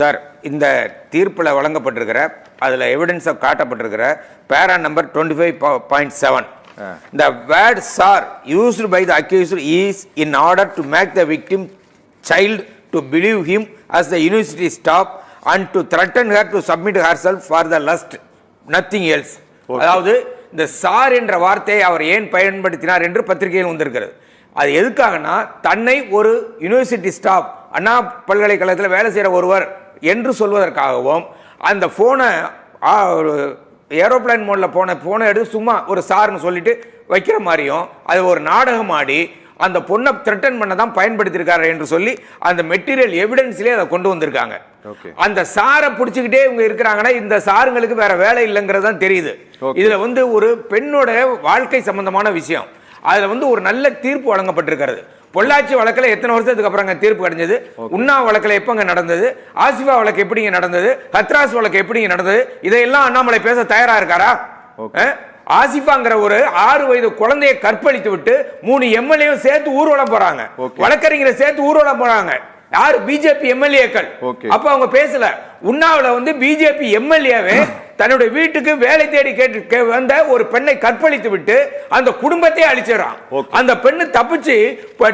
Sir, இந்த தீர்ப்பில் வழங்கப்பட்டிருக்கிற அதில் எவிடன்ஸை காட்டப்பட்டிருக்கிற பேரா number 25.7 the words are used by the accused is in order to make the victim child to believe him as the university staff and to threaten her to submit herself for the lust, nothing else. அதாவது இந்த sir என்ற வார்த்தையை அவர் ஏன் பயன்படுத்தினார் என்று பத்திரிகையில் வந்திருக்கிறது. அது எதுக்காகனா தன்னை ஒரு யூனிவர்சிட்டி ஸ்டாஃப் அண்ணா பல்கலைக்கழகத்தில் வேலை செய்கிற ஒருவர் என்று சொல்வதற்காகவும் அந்த ஃபோனை ஒரு ஏரோப்ளைன் மோடில் ஃபோனை எடுத்து சும்மா ஒரு சார்னு சொல்லிட்டு வைக்கிற மாதிரியும் அது ஒரு நாடகம் ஆடி அந்த பொண்ணை த்ரெட்டன் பண்ண தான் பயன்படுத்தியிருக்காரு என்று சொல்லி அந்த மெட்டீரியல் எவிடன்ஸ்லேயே அதை கொண்டு வந்திருக்காங்க. அந்த சாரை பிடிச்சிக்கிட்டே இவங்க இருக்கிறாங்கன்னா இந்த சாருங்களுக்கு வேற வேலை இல்லைங்கிறது தான் தெரியுது. இதுல ஒரு பெண்ணோட வாழ்க்கை சம்பந்தமான விஷயம். அதுல ஒரு நல்ல தீர்ப்பு வழங்கப்பட்டிருக்கிறது. பொள்ளாச்சி வழக்கில் எத்தனை வருஷத்துக்கு அப்புறம் தீர்ப்பு கிடைச்சது? உண்ணா வழக்கில் எப்பங்க நடந்தது? ஆசிஃபா வழக்கு எப்படிங்க நடந்தது? ஹத்ராஸ் வழக்கு எப்படிங்க நடந்தது? இதையெல்லாம் அண்ணாமலை பேச தயாரா இருக்காரா? ஆசிஃபாங்கிற ஒரு 6 வயது குழந்தையை கற்பழித்து விட்டு 3 எம்எல்ஏ சேர்த்து ஊர்வலம் போறாங்க, வழக்கறிஞரை சேர்த்து ஊர்வலம் போறாங்க. யாரு? பிஜேபி எம்எல்ஏக்கள். அப்ப அவங்க பேசல. உண்ணாவில பிஜேபி எம்எல்ஏவே தன்னுடைய வீட்டுக்கு வேலை தேடி கேட்டு வந்த ஒரு பெண்ணை கற்பழித்து விட்டு அந்த குடும்பத்தையே அழிச்சிடறான். அந்த பெண்ணு தப்பிச்சு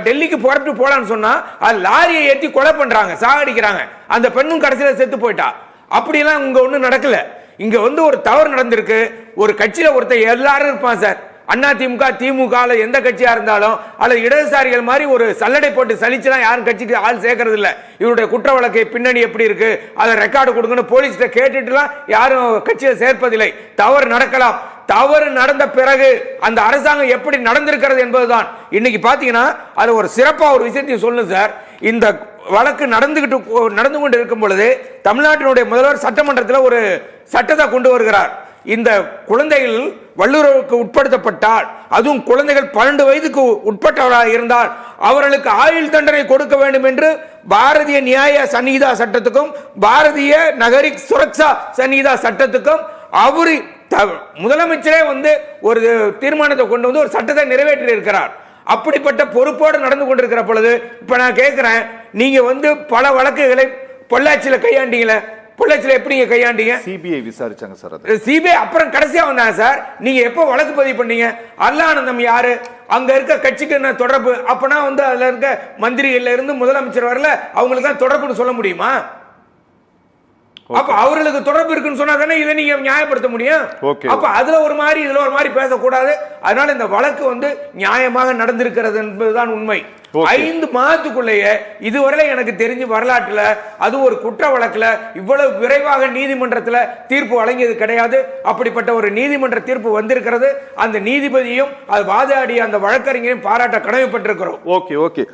டெல்லிக்கு புறப்பட்டு போலான்னு சொன்னா அது லாரியை ஏற்றி கொலை பண்றாங்க, சாகடிக்கிறாங்க. அந்த பெண்ணும் கடைசியில் செத்து போயிட்டா. அப்படியெல்லாம் இங்க ஒன்றும் நடக்கல. இங்க ஒரு தவறு நடந்திருக்கு. ஒரு கட்சியில ஒருத்தர் எல்லாரும் இருப்பான் சார். அண்ணா திமுக திமுக எந்த கட்சியா இருந்தாலும் அல்லது இடதுசாரிகள் மாதிரி ஒரு சல்லடை போட்டு சலிச்சுலாம் யாரும் கட்சிக்கு ஆள் சேர்க்கறது இல்லை. இவருடைய குற்ற வழக்கு பின்னணி எப்படி இருக்கு அதை ரெக்கார்டு கொடுங்கன்னு போலீஸ்கிட்ட கேட்டுட்டுலாம் யாரும் கட்சியை சேர்ப்பதில்லை. தவறு நடக்கலாம். தவறு நடந்த பிறகு அந்த அரசாங்கம் எப்படி நடந்திருக்கிறது என்பதுதான். இன்னைக்கு பாத்தீங்கன்னா அது ஒரு சிறப்பா ஒரு விஷயத்தையும் சொல்லணும் சார். இந்த வழக்கு நடந்து கொண்டு இருக்கும் பொழுது தமிழ்நாட்டினுடைய முதல்வர் சட்டமன்றத்தில் ஒரு சட்டத்தை கொண்டு வருகிறார். இந்த குழந்தைகள் வல்லுறவுக்கு உட்படுத்தப்பட்டால், அதுவும் குழந்தைகள் 12 வயதுக்கு உட்பட்டவராக இருந்தால் அவர்களுக்கு ஆயுள் தண்டனை கொடுக்க வேண்டும் என்று பாரதிய நியாய சன்ஹிதா சட்டத்துக்கும் பாரதிய நகரிக் சுரக்ஷா சன்ஹிதா சட்டத்துக்கும் அவரு முதலமைச்சரே ஒரு தீர்மானத்தை கொண்டு ஒரு சட்டத்தை நிறைவேற்றி இருக்கிறார். அப்படிப்பட்ட பொறுப்போடு நடந்து கொண்டிருக்கிற பொழுது இப்ப நான் கேட்கிறேன், நீங்க பல வழக்குகளை பொள்ளாச்சியில கையாண்டீங்களே, பொள்ளாச்சியில எப்படி கையாண்டீங்க? சிபிஐ விசாரிச்சாங்க சார். சிபிஐ அப்புறம் கடைசியா வந்தாங்க சார். நீங்க எப்போ வழக்கு பதிவு பண்ணீங்க? அல்லானந்தம் யாரு? அங்க இருக்க கட்சிக்கு என்ன தொடர்பு? அப்பனா அதுல இருக்க மந்திரிகள்ல இருந்து முதலமைச்சர் வரல, அவங்களுக்கு தான் தொடர்புன்னு சொல்ல முடியுமா? அப்ப அவர்களுக்கு தொடர்பு இருக்குன்னு சொன்னா தானே இதை நீங்க நியாயப்படுத்த முடியும். அப்ப அதுல ஒரு மாதிரி இதுல ஒரு மாதிரி பேசக்கூடாது. அதனால இந்த வழக்கு நியாயமாக நடந்திருக்கிறது என்பதுதான் உண்மை. 5 மாதத்துக்குள்ளேயே இதுவரை எனக்கு தெரிஞ்சு வரலாற்றுல அது ஒரு குற்ற வழக்குல இவ்வளவு விரைவாக நீதிமன்றத்தில் தீர்ப்பு வழங்கியது கிடையாது. அப்படிப்பட்ட ஒரு நீதிமன்ற தீர்ப்பு வந்திருக்கிறது. அந்த நீதிபதியும் அது வாதாடிய அந்த வழக்கறிஞரையும் பாராட்ட கடமைப்பட்டிருக்கிறோம். ஓகே.